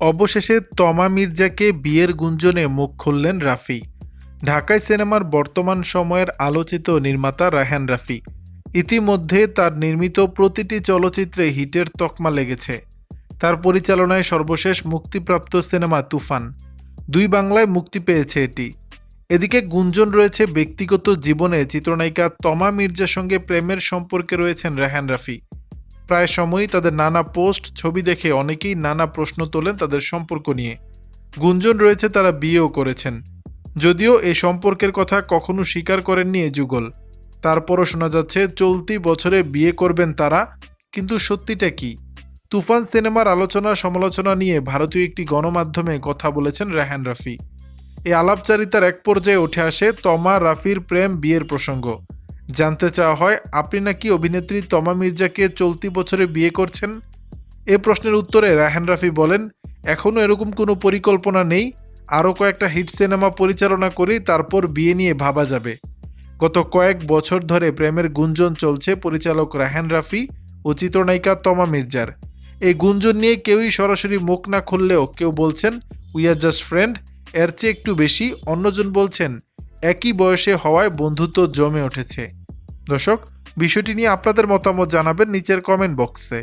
অবশেষে তমা মির্জাকে বিয়ের গুঞ্জনে মুখ খুললেন রাফি। ঢাকাই সিনেমার বর্তমান সময়ের আলোচিত নির্মাতা রায়হান রাফি। ইতিমধ্যে তার নির্মিত প্রতিটি চলচ্চিত্রে হিটের তকমা লেগেছে। তার পরিচালনায় সর্বশেষ মুক্তিপ্রাপ্ত সিনেমা তুফান, দুই বাংলায় মুক্তি পেয়েছে এটি। এদিকে গুঞ্জন রয়েছে ব্যক্তিগত জীবনে চিত্রনায়িকা তমা মির্জার সঙ্গে প্রেমের সম্পর্কে রয়েছেন রায়হান রাফি। প্রায় সময়ই তাদের নানা পোস্ট, ছবি দেখে অনেকেই নানা প্রশ্ন তোলেন তাদের সম্পর্ক নিয়ে। গুঞ্জন রয়েছে তারা বিয়েও করেছেন, যদিও এই সম্পর্কের কথা কখনো স্বীকার করেননি এ যুগল। তারপরও শোনা যাচ্ছে চলতি বছরে বিয়ে করবেন তারা, কিন্তু সত্যিটা কি? তুফান সিনেমার আলোচনা সমালোচনা নিয়ে ভারতীয় একটি গণমাধ্যমে কথা বলেছেন রায়হান রাফি। এই আলাপচারিতার এক পর্যায়ে উঠে আসে তমা রাফির প্রেম বিয়ের প্রসঙ্গ। জানতে চাওয়া হয়, আপনি নাকি অভিনেত্রী তমা মির্জাকে চলতি বছরে বিয়ে করছেন? এ প্রশ্নের উত্তরে রায়হান রাফি বলেন, এখনও এরকম কোনো পরিকল্পনা নেই। আরও কয়েকটা হিট সিনেমা পরিচালনা করি, তারপর বিয়ে নিয়ে ভাবা যাবে। গত কয়েক বছর ধরে প্রেমের গুঞ্জন চলছে পরিচালক রায়হান রাফি ও চিত্রনায়িকা তমা মির্জার। এই গুঞ্জন নিয়ে কেউই সরাসরি মুখ না খুললেও কেউ বলছেন উই আর জাস্ট ফ্রেন্ড, এর চেয়ে একটু বেশি। অন্যজন বলছেন একই বয়সে হওয়ায় বন্ধুত্ব জমে উঠেছে। দর্শক, বিষয়টি নিয়ে আপনাদের মতামত জানাবেন নিচের কমেন্ট বক্সে।